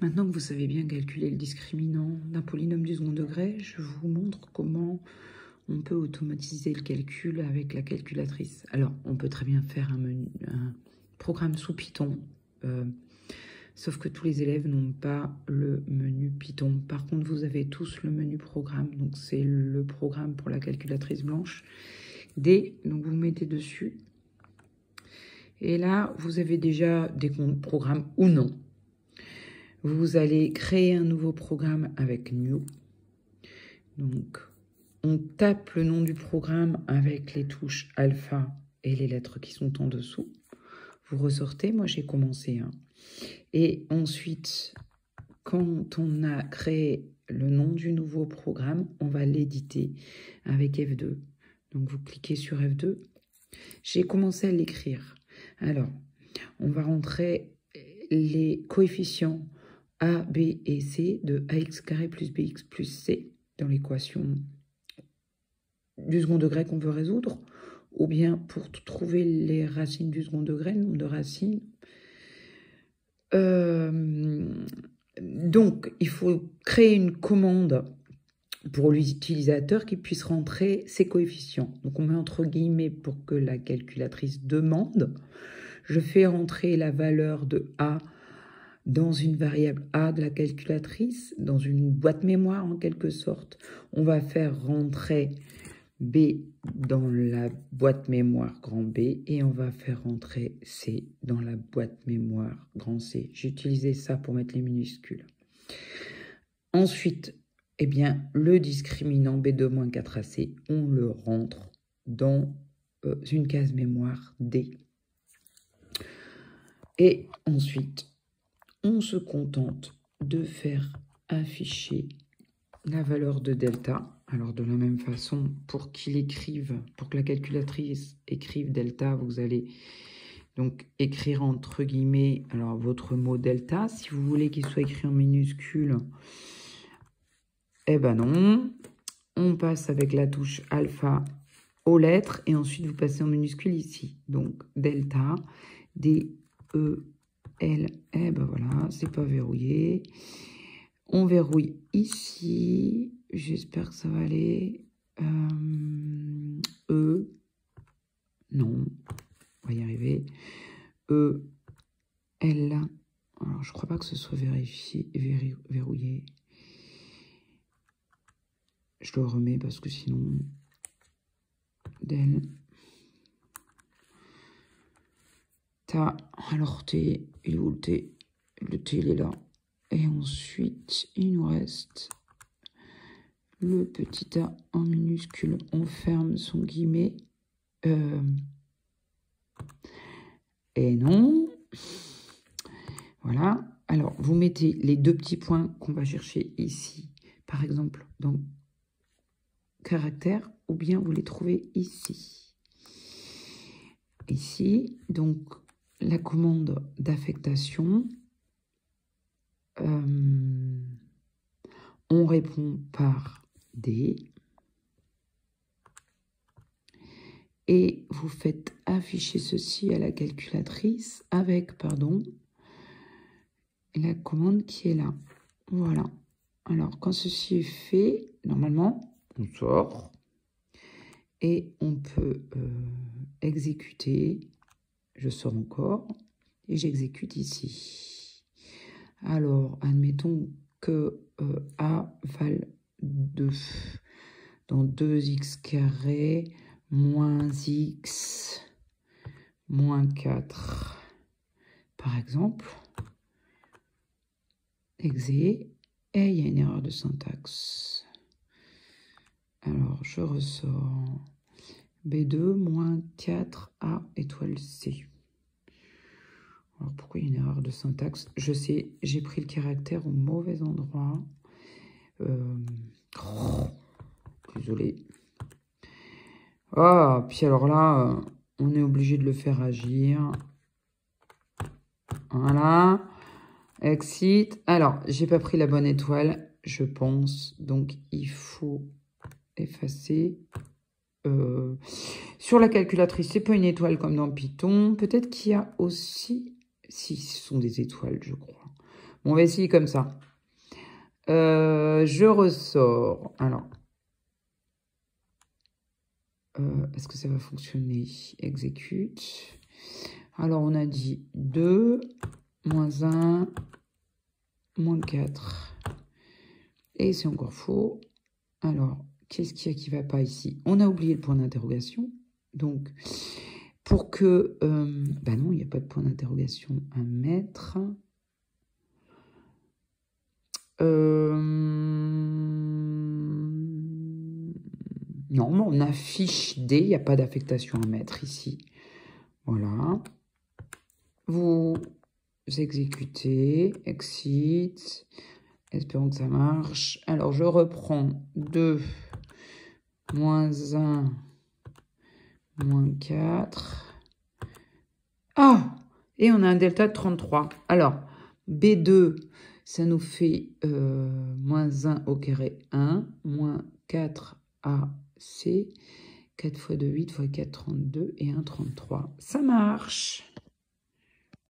Maintenant que vous savez bien calculer le discriminant d'un polynôme du second degré, je vous montre comment on peut automatiser le calcul avec la calculatrice. Alors, on peut très bien faire un programme sous Python, sauf que tous les élèves n'ont pas le menu Python. Par contre, vous avez tous le menu programme, donc c'est le programme pour la calculatrice blanche. D, donc vous mettez dessus. Et là, vous avez déjà des programmes ou non. Vous allez créer un nouveau programme avec New. Donc, on tape le nom du programme avec les touches alpha et les lettres qui sont en dessous. Vous ressortez, moi j'ai commencé. Et ensuite, quand on a créé le nom du nouveau programme, on va l'éditer avec F2. Donc, vous cliquez sur F2. J'ai commencé à l'écrire. Alors, on va rentrer les coefficients A, B et C de ax carré plus bx plus c dans l'équation du second degré qu'on veut résoudre, ou bien pour trouver les racines du second degré, le nombre de racines. Donc, il faut créer une commande pour l'utilisateur qui puisse rentrer ses coefficients. Donc, on met entre guillemets pour que la calculatrice demande. Je fais rentrer la valeur de A dans une variable A de la calculatrice, dans une boîte mémoire en quelque sorte. On va faire rentrer B dans la boîte mémoire grand B et on va faire rentrer C dans la boîte mémoire grand C. J'ai utilisé ça pour mettre les minuscules. Ensuite, eh bien, le discriminant B2-4AC, on le rentre dans une case mémoire D. Et ensuite, on se contente de faire afficher la valeur de delta. Alors, de la même façon, pour qu'il écrive, pour que la calculatrice écrive delta, vous allez donc écrire entre guillemets alors votre mot delta. Si vous voulez qu'il soit écrit en minuscule, eh ben non. On passe avec la touche alpha aux lettres et ensuite vous passez en minuscule ici. Donc, delta, D, E, L, eh ben voilà, c'est pas verrouillé. On verrouille ici. J'espère que ça va aller. E. Non. On va y arriver. E. L. Alors, je crois pas que ce soit verrouillé. Je le remets parce que sinon... Del. Ta. Alors, T. Il est où le T? Le T, il est là. Et ensuite, il nous reste le petit a en minuscule. On ferme son guillemet. Et non. Voilà. Alors, vous mettez les deux petits points qu'on va chercher ici. Par exemple, dans caractère, ou bien vous les trouvez ici. Ici, donc, la commande d'affectation. On répond par D. Et vous faites afficher ceci à la calculatrice avec, pardon, la commande qui est là. Voilà. Alors, quand ceci est fait, normalement, on sort. Et on peut exécuter. Je sors encore. Et j'exécute ici. Alors, admettons que A vale 2 dans 2x carré moins x moins 4. Par exemple, exé, et il y a une erreur de syntaxe. Alors, je ressors B2 moins 4A étoile C. Alors, pourquoi il y a une erreur de syntaxe? Je sais, j'ai pris le caractère au mauvais endroit. Désolé. Ah, puis alors là, on est obligé de le faire agir. Voilà. Exit. Alors, j'ai pas pris la bonne étoile, je pense. Donc, il faut effacer. Sur la calculatrice, c'est pas une étoile comme dans Python. Peut-être qu'il y a aussi... Si, ce sont des étoiles, je crois. On va essayer comme ça. Je ressors. Alors, est-ce que ça va fonctionner? Exécute. Alors, on a dit 2, moins 1, moins 4. Et c'est encore faux. Alors, qu'est-ce qu'il y a qui ne va pas ici? On a oublié le point d'interrogation. Donc, pour que... bah non, il n'y a pas de point d'interrogation à mettre. Non, on affiche D, il n'y a pas d'affectation à mettre ici. Voilà. Vous exécutez, exit. Espérons que ça marche. Alors, je reprends 2, moins 1, moins 4. Ah! Et on a un delta de 33. Alors, B2, ça nous fait moins 1 au carré 1, moins 4 AC, 4 fois 2, 8 fois 4, 32 et 1, 33. Ça marche!